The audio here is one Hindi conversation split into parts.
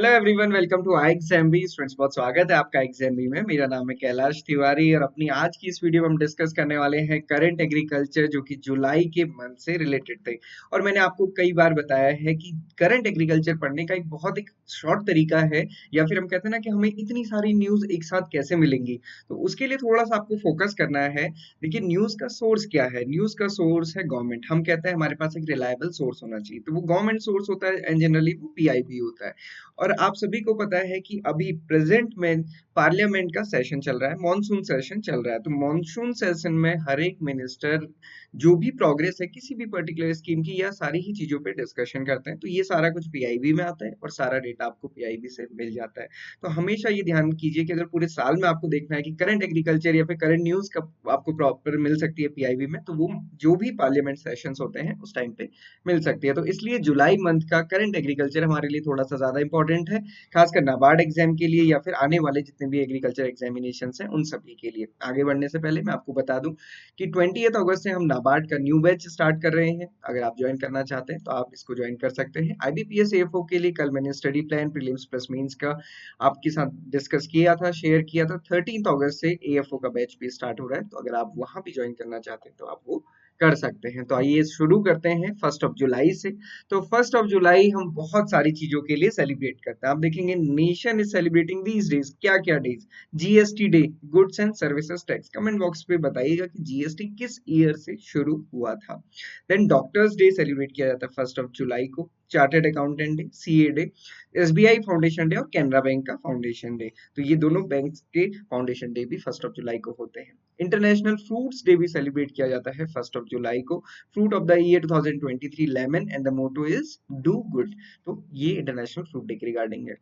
Hello everyone, welcome to I exam B. Students, बहुत स्वागत है आपका एग्जाम बी में। मेरा नाम है कैलाश तिवारी और अपनी आज की इस वीडियो में हम डिस्कस करने वाले हैं करंट एग्रीकल्चर, जो कि जुलाई के मंथ से रिलेटेड थे। और मैंने आपको कई बार बताया है कि करंट एग्रीकल्चर पढ़ने का एक शॉर्ट तरीका है, या फिर हम कहते हैं ना कि हमें इतनी सारी न्यूज एक साथ कैसे मिलेंगी। तो उसके लिए थोड़ा सा आपको फोकस करना है। देखिए, न्यूज का सोर्स क्या है? न्यूज का सोर्स है गवर्नमेंट। हम कहते हैं हमारे पास एक रिलायबल सोर्स होना चाहिए, तो वो गवर्नमेंट सोर्स होता है एंड जनरली वो पीआईबी होता है। और आप सभी को पता है कि अभी प्रेजेंट में पार्लियामेंट का सेशन चल रहा है, मॉनसून सेशन चल रहा है। तो मॉनसून सेशन में हर एक मिनिस्टर जो भी प्रोग्रेस है किसी भी पर्टिकुलर स्कीम की, या सारी ही चीजों पे डिस्कशन करते हैं। तो ये सारा कुछ पीआईबी में आता है और सारा डेटा आपको पीआईबी से मिल जाता है। तो हमेशा ये ध्यान कीजिए कि अगर पूरे साल में आपको देखना है कि करंट एग्रीकल्चर या फिर करंट न्यूज कब आपको प्रॉपर मिल सकती है पीआईबी में, तो वो जो भी पार्लियामेंट सेशंस होते हैं उस टाइम पे मिल सकती है। तो इसलिए जुलाई मंथ का करंट एग्रीकल्चर हमारे लिए थोड़ा सा ज्यादा इंपॉर्टेंट है, खासकर नाबार्ड एग्जाम के लिए या फिर आने वाले जितने भी एग्रीकल्चर एग्जामिनेशन हैं उन सभी के लिए। आगे बढ़ने से पहले मैं आपको बता दूं कि 20 अगस्त से हम नाबार्ड का न्यू बैच स्टार्ट कर रहे हैं। अगर आप ज्वाइन करना चाहते हैं तो आप इसको ज्वाइन कर सकते हैं। आईबीपीएस एएफओ के लिए कल मैंने study plan prelims plus mains का आपके साथ डिस्कस किया था, शेयर किया था। 13 अगस्त से एएफओ का बैच भी स्टार्ट हो रहा है, तो अगर आप वहां भी ज्वाइन करना चाहते हैं तो आप वो कर सकते हैं। तो आइए शुरू करते हैं 1 जुलाई से। तो 1 जुलाई हम बहुत सारी चीजों के लिए सेलिब्रेट करते हैं। आप देखेंगे nation is celebrating these days. क्या क्या days? GST day, goods and services tax. Comment box पे बताइएगा कि जीएसटी किस ईयर से शुरू हुआ था। देन डॉक्टर्स डे सेलिब्रेट किया जाता है 1 जुलाई को। Chartered accountant day, CA day, SBI foundation day और कैनरा बैंक का फाउंडेशन डे। तो ये दोनों बैंक के फाउंडेशन डे भी 1 जुलाई को होते हैं। इंटरनेशनल फ्रूट्स डे भी सेलिब्रेट किया जाता है 1 जुलाई को। Fruit of the year 2023 lemon and the motto is do good. तो ये इंटरनेशनल फ्रूट डे के रिगार्डिंग है।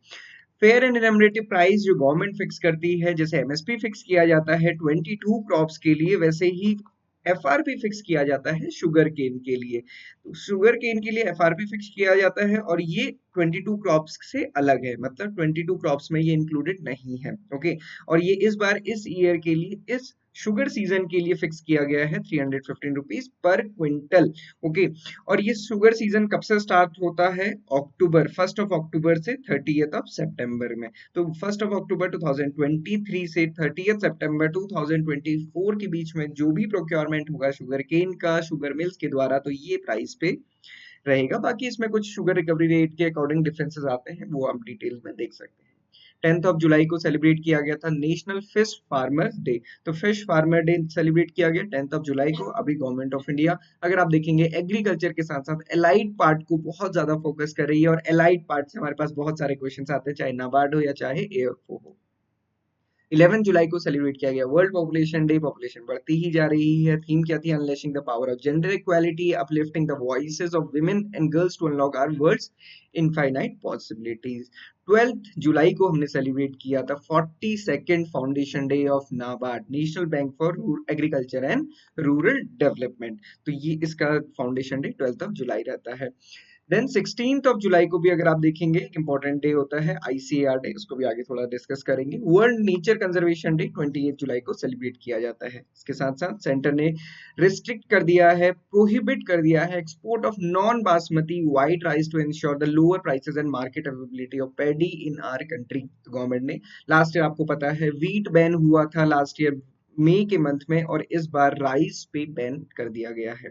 फेयर एंड रेम्युनरेटिव प्राइस जो गवर्नमेंट फिक्स करती है, जैसे एमएसपी फिक्स किया जाता है 22 क्रॉप्स के लिए, वैसे ही एफआरपी फिक्स किया जाता है शुगर केन के लिए। तो शुगर केन के लिए एफआरपी फिक्स किया जाता है और ये 22 क्रॉप्स से अलग है, मतलब 22 क्रॉप्स में ये इंक्लूडेड नहीं है। ओके। और ये इस बार इस ईयर के लिए इस शुगर सीजन के लिए फिक्स किया गया है 315 रुपीज पर क्विंटल। ओके। और ये शुगर सीजन कब से स्टार्ट होता है? अक्टूबर, 1 अक्टूबर से 30 सितंबर में। तो 1 अक्टूबर 2023 से 30 सितंबर 2024 के बीच में जो भी प्रोक्योरमेंट होगा शुगर केन का शुगर मिल्स के द्वारा, तो ये प्राइस पे रहेगा। बाकी इसमें कुछ शुगर रिकवरी रेट के अकॉर्डिंग डिफरेंसेस आते हैं, वो आप डिटेल में देख सकते हैं। 10 जुलाई को सेलिब्रेट किया गया था नेशनल फिश फार्मर डे। तो फिश फार्मर डे सेलिब्रेट किया गया 10 जुलाई को। अभी गवर्नमेंट ऑफ इंडिया, अगर आप देखेंगे, एग्रीकल्चर के साथ साथ एलाइड पार्ट को बहुत ज्यादा फोकस कर रही है, और एलाइड पार्ट से हमारे पास बहुत सारे क्वेश्चन आते हैं, चाहे नाबार्ड हो या चाहे एएफओ हो। 11 जुलाई को सेलिब्रेट किया गया वर्ल्ड पॉपुलेशन डे। पॉपुलेशन बढ़ती ही जा रही है। थीम क्या थी? Unleashing the power of gender equality, uplifting the voices of women and girls to unlock our world's infinite possibilities. 12 जुलाई को हमने सेलिब्रेट किया था 42nd foundation day of NABARD, national bank for agriculture and rural development. तो ये इसका फाउंडेशन डे 12 जुलाई रहता है। देन 16 जुलाई को भी अगर आप देखेंगे, एक इंपॉर्टेंट डे होता है आईसीएआर डे, उसको भी आगे थोड़ा डिस्कस करेंगे। वर्ल्ड नेचर कंजर्वेशन डे 28 जुलाई को सेलिब्रेट किया जाता है। इसके साथ साथ सेंटर ने रिस्ट्रिक्ट कर दिया है, प्रोहिबिट कर दिया है export of non basmati white rice to ensure the lower prices and market availability of paddy in our country. Government ने लास्ट ईयर, आपको पता है, वीट बैन हुआ था लास्ट ईयर मई के मंथ में, और इस बार राइस पे बैन कर दिया गया है।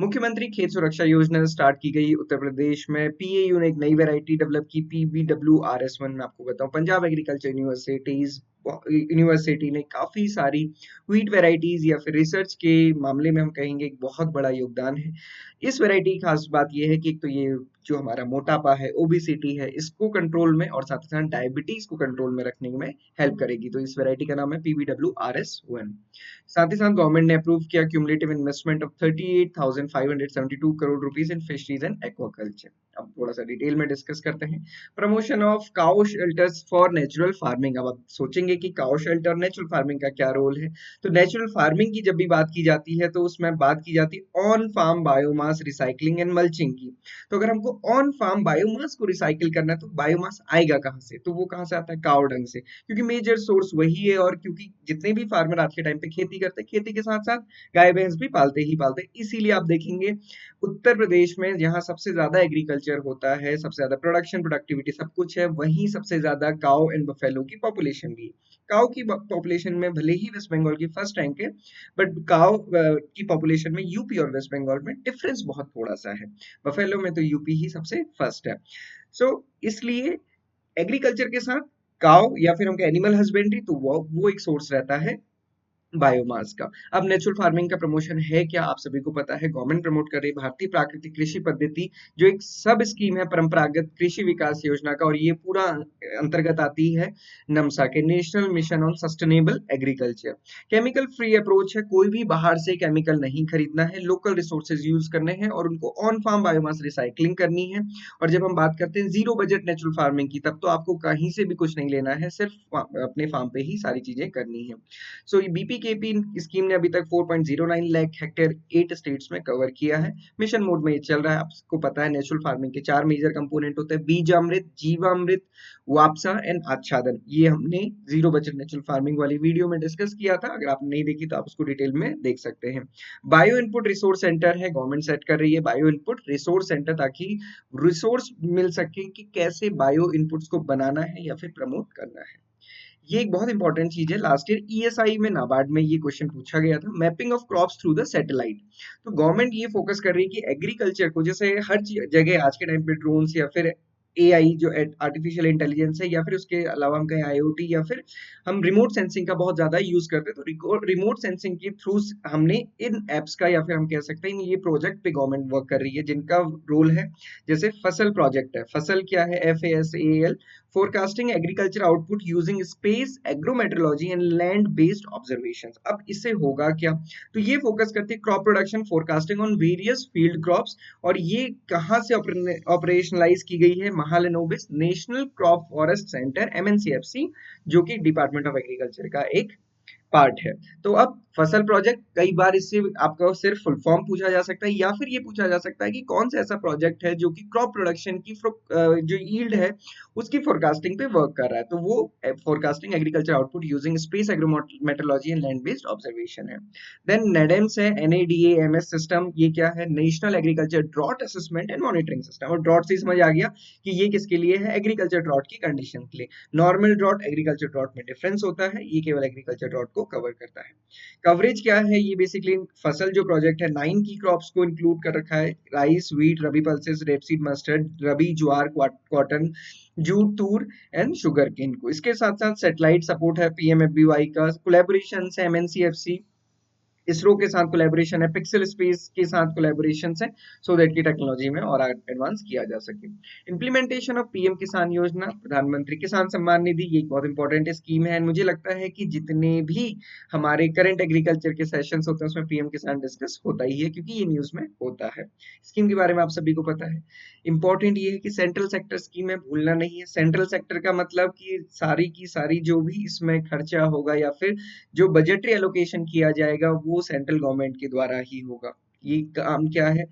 मुख्यमंत्री खेत सुरक्षा योजना स्टार्ट की गई उत्तर प्रदेश में। पीएयू ने एक नई वैरायटी डेवलप की, PBWRS1। मैं आपको बताऊं, पंजाब एग्रीकल्चर यूनिवर्सिटी ने काफी सारी व्हीट वैरायटीज या फिर रिसर्च के मामले में हम कहेंगे एक बहुत बड़ा योगदान है। इस वैरायटी की खास बात यह है कि एक तो ये जो हमारा मोटापा है, ओबिसिटी है, इसको कंट्रोल में और साथ ही साथ डायबिटीज को कंट्रोल में रखने में हेल्प करेगी। तो इस वैरायटी का नाम है PBWRS1। साथ ही साथ गवर्नमेंट ने अप्रूव किया cumulative investment of 38,572 crore rupees in fisheries and aquaculture. अब थोड़ा सा डिटेल में डिस्कस करते हैं। Promotion of cow shelters for natural farming. अब आप सोचेंगे कि काउ शेल्टर नेचुरल फार्मिंग का क्या रोल है? तो नेचुरल फार्मिंग की जब भी बात की जाती है तो उसमें बात की जाती है on farm biomass recycling and mulching की। तो अगर हमको ऑन फार्म बायोमास को रिसाइकिल करना है तो बायोमास आएगा कहाँ से? तो वो कहाँ से आता है? काउ डंग से, क्योंकि मेजर सोर्स वही है। और क्योंकि जितने भी फार्मर आज के टाइम पे खेती करते हैं, खेती के साथ साथ गाय भैंस भी पालते ही पालते हैं। इसीलिए आप देखेंगे उत्तर प्रदेश में जहाँ सबसे ज्यादा एग्रीकल्चर एग्रीकल्चर होता है, सबसे ज़्यादा प्रोडक्शन, प्रोडक्टिविटी सब कुछ है, वहीं सबसे ज़्यादा काऊ एंड बफेलो की पॉपुलेशन भी है। काऊ की पॉपुलेशन में भले ही वेस्ट बंगाल की फर्स्ट रैंक है, बट काऊ की पॉपुलेशन में यूपी और वेस्ट बंगाल में डिफरेंस बहुत थोड़ा सा है। बफेलो में तो यूपी ही सबसे फर्स्ट है। सो इसलिए एग्रीकल्चर के साथ काऊ या फिर हम कहें एनिमल हस्बेंड्री, तो वो एक सोर्स रहता है बायोमास का। अब नेचुरल फार्मिंग का प्रमोशन है क्या, आप सभी को पता है, गवर्नमेंट प्रमोट कर रही है भारतीय प्राकृतिक कृषि पद्धति, जो एक सब स्कीम है परंपरागत कृषि विकास योजना का, और ये पूरा अंतर्गत आती है नमसा के, national mission on sustainable agriculture. Chemical free approach है, कोई भी बाहर से केमिकल नहीं खरीदना है, लोकल रिसोर्सेज यूज करने हैं और उनको ऑन फार्म बायोमास रिसाइकलिंग करनी है। और जब हम बात करते हैं जीरो बजट नेचुरल फार्मिंग की, तब तो आपको कहीं से भी कुछ नहीं लेना है, सिर्फ अपने फार्म पे ही सारी चीजें करनी है। सो बीपीकेपी स्कीम ने अभी तक 4.09 लाख हेक्टेयर 8 स्टेट्स में कवर किया है। मिशन मोड में ये चल रहा है। आपको पता है नेचुरल फार्मिंग के 4 मेजर कंपोनेंट होते हैं, बीजामृत, जीवामृत, वापसा एंड आच्छादन। ये हमने जीरो बजट नेचुरल फार्मिंग वाली वीडियो में डिस्कस किया था, अगर आपने नहीं देखी तो आप उसको डिटेल में देख सकते हैं। बायो इनपुट रिसोर्स सेंटर है, गवर्नमेंट सेट कर रही है बायो इनपुट रिसोर्स सेंटर, ताकि रिसोर्स मिल सके कि कैसे बायो इनपुट्स को बनाना है या फिर प्रमोट करना है। ये एक बहुत इंपॉर्टेंट चीज है, लास्ट ईयर ईएसआई में नाबार्ड में ये क्वेश्चन पूछा गया था, mapping of crops through the satellite. तो गवर्नमेंट ये फोकस कर रही है कि एग्रीकल्चर को, जैसे हर जगह आज के टाइम पे ड्रोन्स या फिर एआई जो आर्टिफिशियल इंटेलिजेंस है, या फिर उसके अलावा हम कहें आईओटी, या फिर हम रिमोट सेंसिंग का बहुत ज्यादा यूज करते हैं, तो रिमोट सेंसिंग के थ्रू हमने इन एप्स का, या फिर हम कह सकते हैं ये प्रोजेक्ट पे गवर्नमेंट वर्क कर रही है, जिनका रोल है, जैसे फसल प्रोजेक्ट है, फसल क्या है, FASAL, forecasting agriculture output using space agrometeorology and land based observations. अब इससे होगा क्या, तो ये फोकस करती है crop production forecasting on various field crops, और ये कहाँ से ऑपरेशनलाइज की गई है, Mahalanobis national crop forest centre MNCFC, जो कि डिपार्टमेंट ऑफ एग्रीकल्चर का एक पार्ट है। तो अब फसल प्रोजेक्ट, कई बार इससे आपका सिर्फ फुल फॉर्म पूछा जा सकता है, या फिर ये पूछा जा सकता है कि कौन सा ऐसा प्रोजेक्ट है जो कि क्रॉप प्रोडक्शन की जो यील्ड है उसकी फोरकास्टिंग पे वर्क कर रहा है, तो वो forecasting agriculture output using space agrometeorology and land based observation है। देन नेडेम्स है, NADAMS सिस्टम, ये क्या है, national agriculture drought assessment and monitoring system. और ड्रॉट से समझ आ गया कि ये किसके लिए है, एग्रीकल्चर ड्रॉट की कंडीशन के लिए। नॉर्मल ड्रॉट, एग्रीकल्चर ड्रॉट में डिफरेंस होता है, ये केवल एग्रीकल्चर ड्रॉट को कवर करता है। कवरेज क्या है, ये बेसिकली फसल जो प्रोजेक्ट है 9 की क्रॉप्स को इंक्लूड कर रखा है, rice, wheat, rabi pulses, rapeseed, mustard, rabi, jowar, cotton, jute, tur and sugar cane को। इसके साथ साथ सैटेलाइट सपोर्ट है, PMFBY का कोलैबोरेशन है, MNCFC, इसरो के साथ कोलैबोरेशन है, पिक्सल स्पेस के साथ कोलैबोरेशन है, सो दैट की टेक्नोलॉजी में और एडवांस किया जा सके। इंप्लीमेंटेशन ऑफ PM किसान योजना, प्रधानमंत्री किसान सम्मान निधि, ये एक बहुत इंपॉर्टेंट स्कीम है। मुझे लगता है कि जितने भी हमारे करंट एग्रीकल्चर के सेशंस होते हैं उसमें PM किसान डिस्कस होता ही है, क्योंकि ये न्यूज में होता है। स्कीम के बारे में आप सभी को पता है। इंपॉर्टेंट ये है कि सेंट्रल सेक्टर स्कीम है, भूलना नहीं है। सेंट्रल सेक्टर का मतलब कि सारी की सारी जो भी इसमें खर्चा होगा या फिर जो बजटरी एलोकेशन किया जाएगा वो सेंट्रल गवर्नमेंट के द्वारा ही होगा। ये काम क्या है,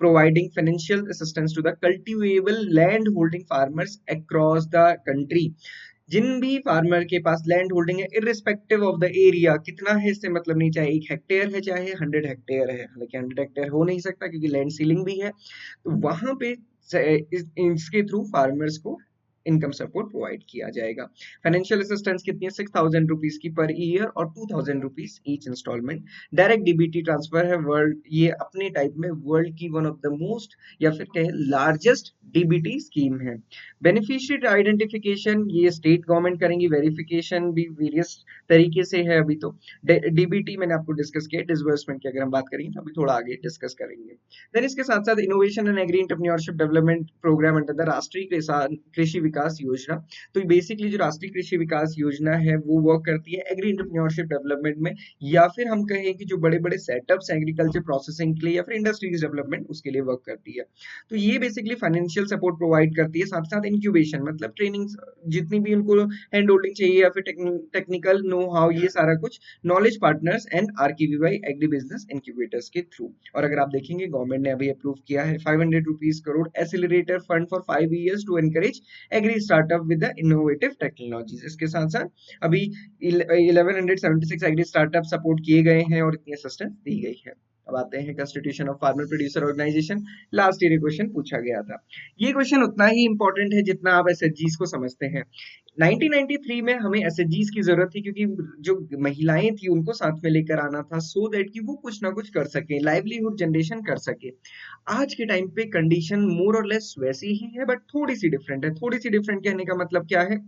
providing financial assistance to the cultivable land holding farmers across the country. जिन भी फार्मर के पास लैंड होल्डिंग है, इररिस्पेक्टिव ऑफ द एरिया, कितना है इससे मतलब नहीं, चाहे 1 हेक्टेयर है चाहे 100 हेक्टेयर है, हालांकि 100 हेक्टेयर हो नहीं सकता क्योंकि लैंड सीलिंग भी है, तो वहां पे इसके थ्रू फार्मर्स को इनकम सपोर्ट प्रोवाइड किया जाएगा। फाइनेंशियल असिस्टेंस कितनी है, 6,000 रुपीज की पर ईयर और 2,000 rupees each instalment. Direct DBT transfer है, वर्ल्ड, ये अपने टाइप में वर्ल्ड की वन ऑफ द मोस्ट या फिर कहें लार्जेस्ट DBT स्कीम है। बेनिफिशियरी आइडेंटिफिकेशन ये स्टेट गवर्नमेंट करेंगी, वेरिफिकेशन भी वेरियस तरीके से है। अभी तो DBT मैंने आपको डिस्कस किया, डिसबर्समेंट की अगर हम बात करेंगे तो अभी थोड़ा आगे डिस्कस करेंगे। देन इसके साथ साथ innovation and agri entrepreneurship development programme under the Rashtriya Kisan कृषि विकास योजना। तो बेसिकली जो राष्ट्रीय कृषि विकास योजना है वो वर्क करती है एग्री एंटरप्रेन्योरशिप डेवलपमेंट में, या फिर हम कहें कि जो बड़े बड़े सेटअप्स एग्रीकल्चर प्रोसेसिंग के लिए या फिर इंडस्ट्रीज डेवलपमेंट उसके लिए वर्क करती है। तो ये बेसिकली फाइनेंशियल सपोर्ट प्रोवाइड करती है, साथ साथ इंक्यूबेशन मतलब ट्रेनिंग, जितनी भी उनको हैंड होल्डिंग चाहिए या फिर टेक्निकल नो हाउ, ये सारा कुछ knowledge partners and RKVY agri business incubators के थ्रू। और अगर आप देखेंगे गवर्नमेंट ने अभी अप्रूव किया है 500 rupees crore accelerator fund for 5 years to encourage agri startup with the innovative technologies. इसके साथ साथ अभी 1176 एग्री स्टार्टअप सपोर्ट किए गए हैं और इतनी असिस्टेंस दी गई है। अब आते हैं constitution of farmer producer organisation. Last year question पूछा गया था। ये क्वेश्चन उतना ही इंपॉर्टेंट है जितना आप एसएचजीज को समझते हैं। 1993 में हमें एसएचजीज की जरूरत थी क्योंकि जो महिलाएं थी उनको साथ में लेकर आना था सो दैट कि वो कुछ ना कुछ कर सके, लाइवलीहुड जनरेशन कर सके। आज के टाइम पे कंडीशन मोर और लेस वैसी ही है बट थोड़ी सी डिफरेंट है। थोड़ी सी डिफरेंट कहने का मतलब क्या है?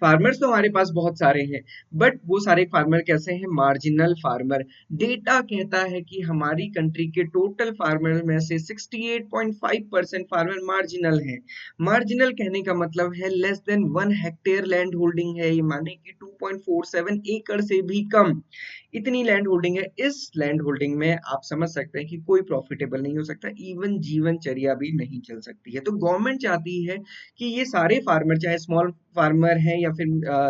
फार्मर्स तो हमारे पास बहुत सारे हैं बट वो सारे फार्मर कैसे हैं? Marginal farmer. डेटा कहता है कि हमारी कंट्री के टोटल फार्मर में से 68.5% फार्मर मार्जिनल हैं। मार्जिनल कहने का मतलब है less than 1 hectare land holding है, ये माने कि 2.47 एकड़ से भी कम। इतनी लैंड होल्डिंग है। इस लैंड होल्डिंग में आप समझ सकते हैं कि कोई प्रॉफिटेबल नहीं हो सकता, इवन जीवनचर्या भी नहीं चल सकती है। तो गवर्नमेंट चाहती है कि ये सारे फार्मर, चाहे स्मॉल फार्मर हैं या फिर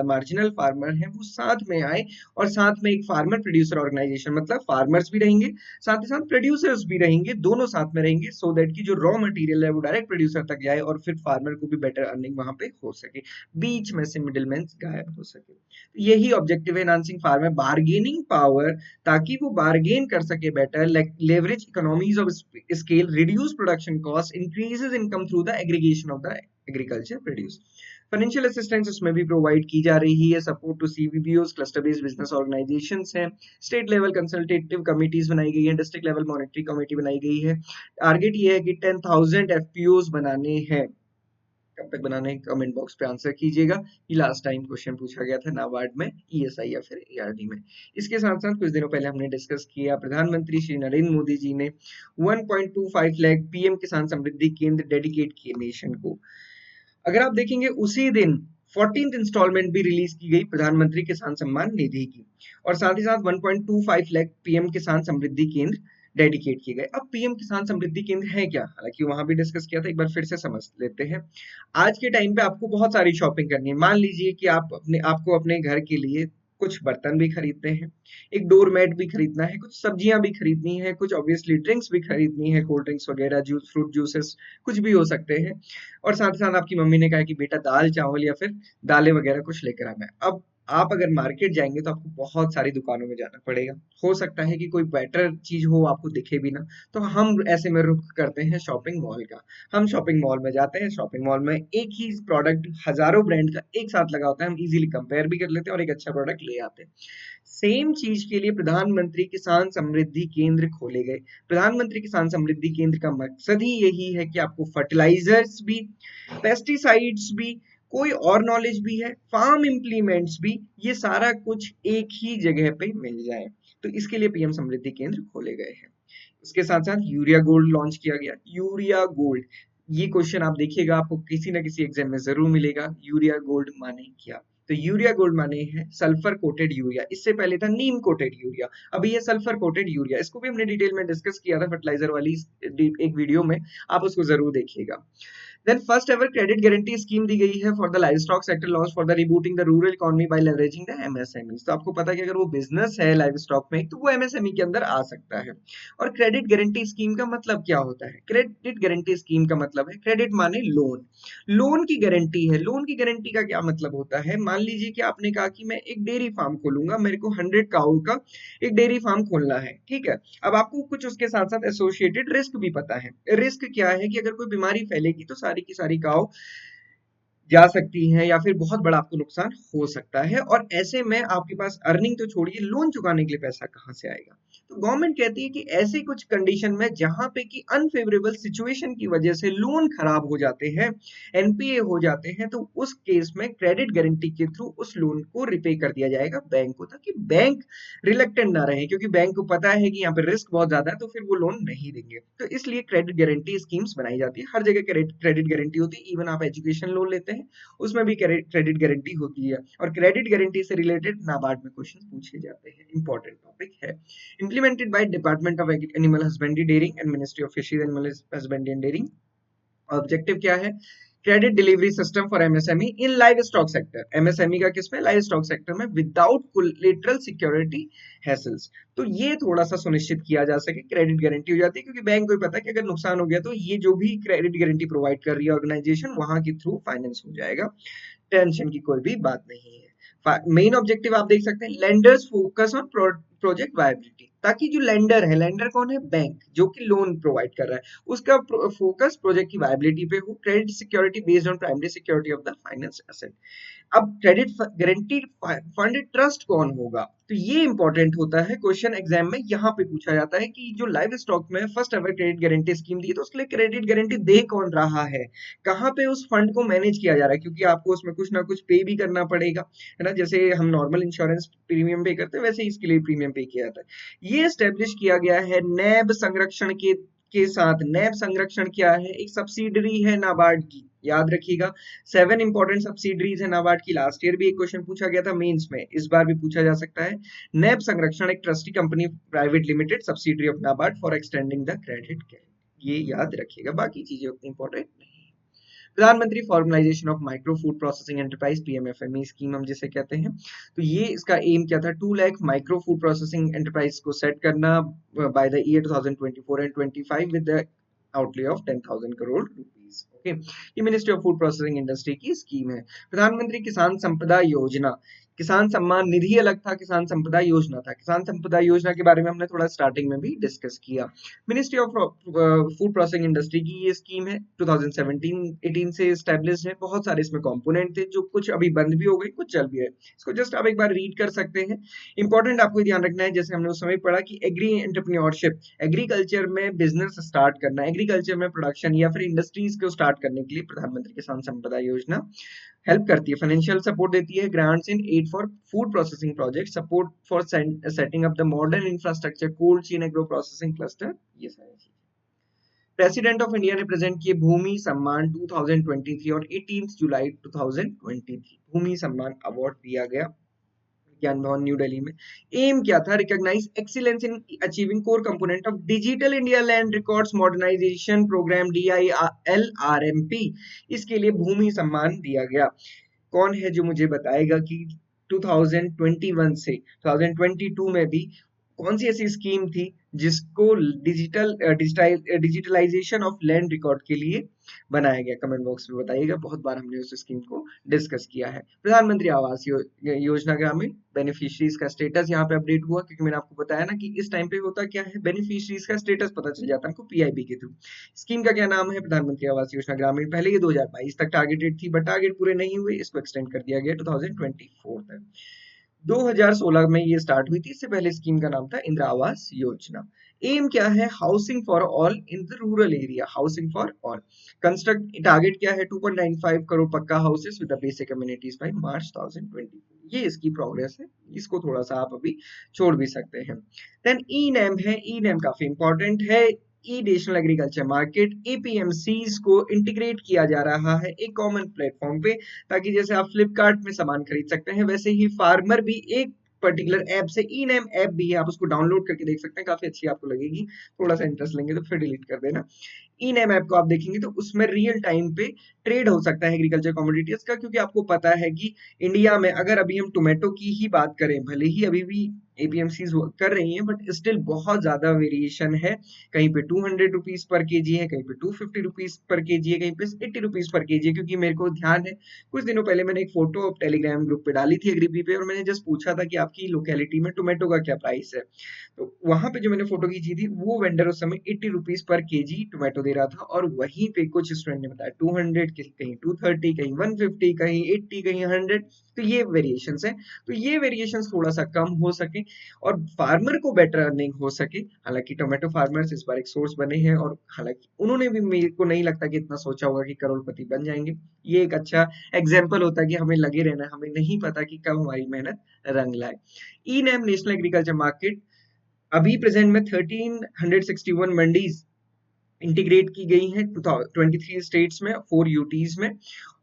मार्जिनल फार्मर हैं, वो साथ में आए और साथ में एक फार्मर प्रोड्यूसर ऑर्गेनाइजेशन, मतलब फार्मर्स भी रहेंगे साथ ही साथ प्रोड्यूसर्स भी रहेंगे, दोनों साथ में रहेंगे सो दैट कि जो रॉ मटेरियल है वो डायरेक्ट प्रोड्यूसर तक जाए और फिर फार्मर को भी बेटर अर्निंग वहां पे हो सके, बीच में से मिडिलमैन गायब हो सके। तो यही ऑब्जेक्टिव है एनहांसिंग फार्मर बार्गेनिंग पावर, ताकि वो बार्गेन कर सके better, leverage economies of scale, reduce production cost, increases income through the aggregation of the agriculture produce. Financial assistance उसमें भी प्रोवाइड की जा रही है। Support to CBBOs, cluster based business organisations हैं। स्टेट लेवल कंसल्टेटिव कमिटीज बनाई गई है, डिस्ट्रिक्ट लेवल मॉनिटरी कमेटी बनाई गई है। टारगेट ये है कि 10,000 एफपीओस बनाने हैं। कब तक बनाने हैं? कमेंट बॉक्स पे आंसर कीजिएगा। ये लास्ट टाइम क्वेश्चन पूछा गया था नाबार्ड में, ईएसआई या फिर एआरडी में। इसके साथ साथ कुछ दिनों पहले हमने डिस्कस किया, प्रधानमंत्री श्री नरेंद्र मोदी जी ने 1.25 लाख पीएम किसान समृद्धि केंद्र डेडिकेट किए नेशन को। अगर आप देखेंगे उसी दिन 14th इंस्टॉलमेंट भी रिलीज की गई प्रधानमंत्री किसान सम्मान निधि की, और साथ ही साथ 1.25 लाख पीएम किसान समृद्धि केंद्र डेडिकेट किए गए। अब पीएम किसान समृद्धि केंद्र है क्या? हालांकि वहां भी डिस्कस किया था, एक बार फिर से समझ लेते हैं। आज के टाइम पे आपको बहुत सारी शॉपिंग करनी है। मान लीजिए कि आपको अपने घर के लिए कुछ बर्तन भी खरीदते हैं, एक डोर मैट भी खरीदना है, कुछ सब्जियां भी खरीदनी है, कुछ ऑब्वियसली ड्रिंक्स भी खरीदनी है, कोल्ड ड्रिंक्स वगैरह, जूस, फ्रूट जूसेस, कुछ भी हो सकते हैं। और साथ ही साथ आपकी मम्मी ने कहा कि बेटा दाल चावल या फिर दालें वगैरह कुछ लेकर आना है। अब आप अगर मार्केट जाएंगे तो आपको बहुत सारी दुकानों में जाना पड़ेगा। हो सकता है कि कोई बेटर चीज हो आपको दिखे भी ना, तो हम ऐसे में रुख करते हैं शॉपिंग मॉल का। हम शॉपिंग मॉल में जाते हैं, शॉपिंग मॉल में एक ही प्रोडक्ट हजारों ब्रांड का एक साथ लगा होता है, हम इजीली कंपेयर भी कर लेते हैं और एक अच्छा प्रोडक्ट ले आते हैं। सेम चीज के लिए प्रधानमंत्री किसान समृद्धि केंद्र खोले गए। प्रधानमंत्री किसान समृद्धि केंद्र का मकसद ही यही है कि आपको फर्टिलाइजर्स भी, पेस्टिसाइड्स भी, कोई और नॉलेज भी है, फार्म इम्प्लीमेंट्स भी, ये सारा कुछ एक ही जगह पे मिल जाए। तो इसके लिए पीएम समृद्धि केंद्र खोले गए हैं। उसके साथ साथ यूरिया गोल्ड लॉन्च किया गया। यूरिया गोल्ड, ये क्वेश्चन आप देखिएगा, आपको किसी ना किसी एग्जाम में जरूर मिलेगा। यूरिया गोल्ड माने क्या? तो यूरिया गोल्ड माने है सल्फर कोटेड यूरिया। इससे पहले था नीम कोटेड यूरिया, अभी ये सल्फर कोटेड यूरिया। इसको भी हमने डिटेल में डिस्कस किया था फर्टिलाइजर वाली एक वीडियो में, आप उसको जरूर देखिएगा। Then first ever credit guarantee scheme दी गई है for the livestock sector launch for the rebooting the rural economy by leveraging the MSME. तो आपको पता है कि अगर वो बिजनेस है लाइव स्टॉक में तो वो एमएसएमई के अंदर आ सकता है। और क्रेडिट गारंटी स्कीम का मतलब क्या होता है? क्रेडिट गारंटी स्कीम का मतलब है, क्रेडिट माने लोन, लोन की गारंटी है। लोन की गारंटी का क्या मतलब होता है? मान लीजिए कि आपने कहा कि मैं एक डेयरी फार्म खोलूंगा, मेरे को 100 काऊ का एक डेयरी फार्म खोलना है, ठीक है। अब आपको कुछ उसके साथ साथ एसोसिएटेड रिस्क भी पता है। रिस्क क्या है कि अगर कोई बीमारी फैलेगी तो सारी की सारी काऊ जा सकती हैं या फिर बहुत बड़ा आपको नुकसान हो सकता है, और ऐसे में आपके पास अर्निंग तो छोड़िए, लोन चुकाने के लिए पैसा कहाँ से आएगा? तो गवर्नमेंट कहती है कि ऐसी कुछ कंडीशन में जहां पे कि अनफेवरेबल सिचुएशन की वजह से लोन खराब हो जाते हैं, एनपीए हो जाते हैं, तो उस केस में क्रेडिट गारंटी के थ्रू उस लोन को रिपे कर दिया जाएगा बैंक को, ताकि बैंक रिलेक्टेंट ना रहे, क्योंकि बैंक को पता है कि यहाँ पे रिस्क बहुत ज्यादा है तो फिर वो लोन नहीं देंगे। तो इसलिए क्रेडिट गारंटी स्कीम्स बनाई जाती है। हर जगह क्रेडिट गारंटी होती है, इवन आप एजुकेशन लोन लेते हैं उसमें भी क्रेडिट गारंटी होती है, और क्रेडिट गारंटी से रिलेटेड नाबार्ड में क्वेश्चन पूछे जाते हैं। इंपॉर्टेंट टॉपिक है। Implemented by department of animal husbandry dairying and ministry of fisheries animal husbandry and dairying. Objective क्या है? Credit delivery system for MSME in livestock sector. MSME का किसमें? लाइव स्टॉक सेक्टर में, विदाउट कोलेटरल सिक्योरिटी हैसल्स। तो ये थोड़ा सा सुनिश्चित किया जा सके, क्रेडिट गारंटी हो जाती है, क्योंकि बैंक को भी पता है कि अगर नुकसान हो गया तो ये जो भी क्रेडिट गारंटी प्रोवाइड कर रही है ऑर्गेनाइजेशन, वहां के थ्रू फाइनेंस हो जाएगा। टेंशन की कोई भी बात नहीं है। मेन ऑब्जेक्टिव आप देख सकते हैं, lenders focus on project viability, ताकि जो लेंडर है, लेंडर कौन है, बैंक जो कि लोन प्रोवाइड कर रहा है, उसका फोकस प्रोजेक्ट की वायबिलिटी पे हो, credit security based on primary security of the finance asset. अब क्रेडिट गारंटीड फंड ट्रस्ट कौन होगा, तो ये इंपॉर्टेंट होता है, क्वेश्चन एग्जाम में यहाँ पे पूछा जाता है कि जो लाइव स्टॉक में first ever credit guarantee scheme दी, तो उसके लिए क्रेडिट गारंटी दे कौन रहा है, कहाँ पे उस फंड को मैनेज किया जा रहा है, क्योंकि आपको उसमें कुछ ना कुछ पे भी करना पड़ेगा, है ना, जैसे हम नॉर्मल इंश्योरेंस प्रीमियम पे करते हैं वैसे ही इसके लिए प्रीमियम पे किया जाता है। ये एस्टेब्लिश किया गया है नैब संरक्षण के साथ। नैब संरक्षण क्या है, एक सब्सिडरी है नाबार्ड की, याद रखिएगा। 7 इंपॉर्टेंट सब्सिडरीज है नाबार्ड की, लास्ट ईयर भी एक क्वेश्चन पूछा गया था मेंस में, इस बार भी पूछा जा सकता है। नैब संरक्षण एक trustee company private limited subsidiary of NABARD for extending the credit can, ये याद रखिएगा, बाकी चीजें उतनी इंपॉर्टेंट नहीं। Pradhan Mantri formalisation of micro food processing enterprise, PMFME scheme हम जिसे कहते हैं, तो ये इसका एम क्या था, 2 lakh micro food processing enterprise को सेट करना by the year 2024 and 25 with the outlay of 10,000 crore rupees. Okay, ये ministry of food processing industry की स्कीम है। प्रधानमंत्री किसान संपदा योजना, किसान सम्मान निधि अलग था, किसान संपदा योजना था। किसान संपदा योजना के बारे में हमने थोड़ा स्टार्टिंग में भी डिस्कस किया। Ministry of food processing industry की ये स्कीम है, 2017-18 से एस्टेब्लिश है। बहुत सारे इसमें कंपोनेंट थे, जो कुछ अभी बंद भी हो गए, कुछ चल भी रहे। इसको जस्ट आप एक बार रीड कर सकते हैं। इंपॉर्टेंट आपको ध्यान रखना है, जैसे हमने उस समय पढ़ा कि एग्री एंटरप्रेन्योरशिप, एग्रीकल्चर में बिजनेस स्टार्ट करना, एग्रीकल्चर में प्रोडक्शन या फिर इंडस्ट्रीज को स्टार्ट करने के लिए प्रधानमंत्री किसान संपदा योजना हेल्प करती है, फाइनेंशियल सपोर्ट देती है, grants in aid for food processing project, support for setting up the modern infrastructure, cold chain, agro processing cluster, ये सारी चीजें। प्रेसिडेंट ऑफ इंडिया ने प्रेजेंट किए भूमि सम्मान 2023 और 18 जुलाई 2023 भूमि सम्मान अवार्ड दिया गया ज्ञान भवन न्यू दिल्ली में। एम क्या था, recognise excellence in achieving core component of digital India land records modernisation programme, DILRMP, इसके लिए भूमि सम्मान दिया गया। कौन है जो मुझे बताएगा कि 2021 से 2022 में भी कौन सी ऐसी स्कीम थी जिसको डिजिटलाइजेशन ऑफ लैंड रिकॉर्ड के लिए बनाया गया, कमेंट बॉक्स में बताइएगा। बहुत बार हमने उस स्कीम को डिस्कस किया है। प्रधानमंत्री आवास योजना ग्रामीण बेनिफिशियरीज का स्टेटस यहाँ पे अपडेट हुआ, क्योंकि मैंने आपको बताया ना कि इस टाइम पे होता क्या है, बेनिफिशियरीज का स्टेटस पता चल जाता है हमको पीआईबी के थ्रू। स्कीम का क्या नाम है, प्रधानमंत्री आवास योजना ग्रामीण। पहले ये 2022 तक टारगेटेड थी, बट टारगेट पूरे नहीं हुए, इसको एक्सटेंड कर दिया गया 2024 तक। 2016 में ये स्टार्ट हुई थी, इससे पहले स्कीम का नाम था इंदिरा आवास योजना। एम क्या है, housing for all in the rural area, housing for all. Construct target क्या है, 2.95 करोड़ पक्का houses with the basic communities by March 2024, ये इसकी प्रोग्रेस है, इसको थोड़ा सा आप अभी छोड़ भी सकते हैं। देन ई नेम है, ई नेम काफी इंपॉर्टेंट है। ई नेशनल एग्रीकल्चर मार्केट, एपीएमसीज को इंटीग्रेट किया जा रहा है एक कॉमन प्लेटफॉर्म पे, ताकि जैसे आप फ्लिपकार्ट में सामान खरीद सकते हैं, वैसे ही फार्मर भी एक पर्टिकुलर ऐप से, ई नेम ऐप भी है, आप उसको डाउनलोड करके देख सकते हैं, काफी अच्छी आपको लगेगी। थोड़ा सा इंटरेस्ट लेंगे तो फिर डिलीट कर देना। ई नेम ऐप को आप देखेंगे तो उसमें रियल टाइम पे ट्रेड हो सकता है एग्रीकल्चर कमोडिटीज का, क्योंकि आपको पता है कि इंडिया में अगर अभी हम टोमेटो की ही बात करें, भले ही अभी भी एपीएमसी कर रही हैं, बट स्टिल बहुत ज्यादा वेरिएशन है। कहीं पे 200 रुपीज पर केजी है, कहीं पे 250 रुपीज पर केजी है, कहीं पे 80 रुपीज पर केजी है। क्योंकि मेरे को ध्यान है, कुछ दिनों पहले मैंने एक फोटो टेलीग्राम ग्रुप पे डाली थी एग्रीबी पे, और मैंने जस्ट पूछा था कि आपकी लोकेलिटी में टोमेटो का क्या प्राइस है। तो वहां पे जो मैंने फोटो खींची थी, वो वेंडर उस समय 80 रुपीज पर केजी टोमेटो दे रहा था, और वहीं पे कुछ स्टूडेंट ने बताया 200, कहीं 230, कहीं 150, कहीं 80, कहीं 100। तो ये वेरिएशन है, तो ये वेरिएशन थोड़ा सा कम हो सके और फार्मर को बेटर अर्निंग हो सके। हालांकि टोमेटो फार्मर्स इस बार एक सोर्स बने हैं, और हालांकि उन्होंने भी, मेरे को नहीं लगता कि इतना सोचा होगा कि करोड़पति बन जाएंगे। ये एक अच्छा एग्जाम्पल होता है कि हमें लगे रहना, हमें नहीं पता कि कब हमारी मेहनत रंग लाए। E NAM national agriculture market, अभी प्रेजेंट में 1361 मंडीज इंटीग्रेट की गई हैं 23 स्टेट्स में, 4 यूटीज में।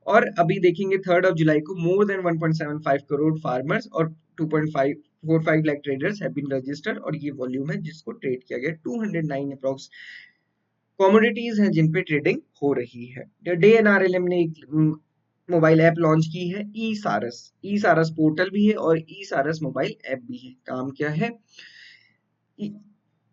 और अभी देखेंगे 3 जुलाई को मोर देन 1.75 करोड़ फार्मर्स और 2.545 lakh traders have been registered, और ये वॉल्यूम है जिसको ट्रेड किया गया। 209 अप्रॉक्स कमोडिटीज हैं जिन पे ट्रेडिंग हो रही है। DNRLM ने एक मोबाइल ऐप लॉन्च की है, ई सारस। ई सारस पोर्टल भी है और ई सारस मोबाइल ऐप भी है। काम क्या है,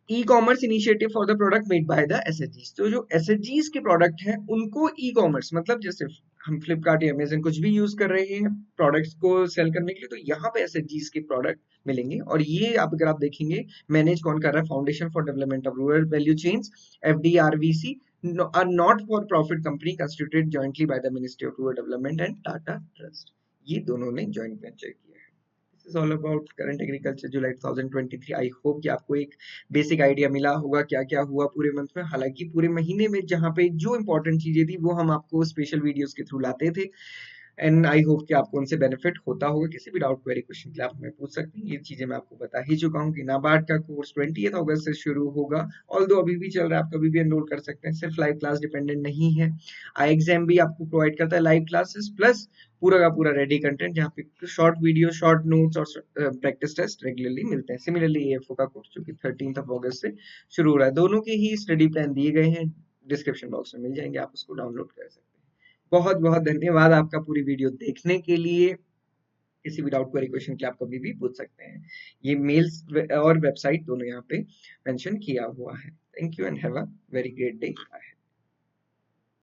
e commerce initiative for the product made by the एसएचजीज। तो जो एसएचजीज के प्रोडक्ट हैं उनको ई कॉमर्स, मतलब जैसे हम फ्लिपकार्ट या अमेज़न कुछ भी यूज़ कर रहे हैं प्रोडक्ट्स को सेल करने के लिए, तो यहाँ पे एसएचजीज़ के प्रोडक्ट मिलेंगे। और ये आप अगर आप देखेंगे मैनेज कौन कर रहा है, foundation for development of rural value chains, FDRVC, are not for profit company constituted jointly by the ministry of rural development and Tata Trust. ये दोनों ने जॉइंट वेंचर किया है। This is all about current agriculture July 2023। I hope कि आपको एक बेसिक आइडिया मिला होगा क्या क्या हुआ पूरे मंथ में। हालांकि पूरे महीने में जहाँ पे जो इंपॉर्टेंट चीजें थी वो हम आपको स्पेशल वीडियोस के थ्रू लाते थे, एंड आई होप कि आपको उनसे बेनिफिट होता होगा। किसी भी डाउट क्वेरी क्वेश्चन के लिए आप हमें पूछ सकते हैं। ये चीजें मैं आपको बता ही चुका हूँ कि नाबार्ड का कोर्स 20 अगस्त से शुरू होगा, ऑल्दो अभी भी चल रहा है, आप कभी भी एनरोल कर सकते हैं, सिर्फ लाइव क्लास डिपेंडेंट नहीं है। आई एग्जाम भी आपको प्रोवाइड करता है लाइव क्लासेस प्लस पूरा का पूरा रेडी कंटेंट, जहाँ पे शॉर्ट वीडियो, शॉर्ट नोट्स और प्रैक्टिस टेस्ट रेगुलरली मिलते हैं। सिमिलरली एएफओ का कोर्स जो कि 13 से शुरू हो रहा है, दोनों के ही स्टडी प्लान दिए गए हैं, डिस्क्रिप्शन बॉक्स में मिल जाएंगे, आप उसको डाउनलोड कर सकते हैं। बहुत बहुत धन्यवाद आपका पूरी वीडियो देखने के लिए। किसी भी डाउट क्वेरी क्वेश्चन के लिए आप कभी भी पूछ सकते हैं। ये मेल्स और वेबसाइट दोनों यहाँ पे मेंशन किया हुआ है। Thank you and have a very great day.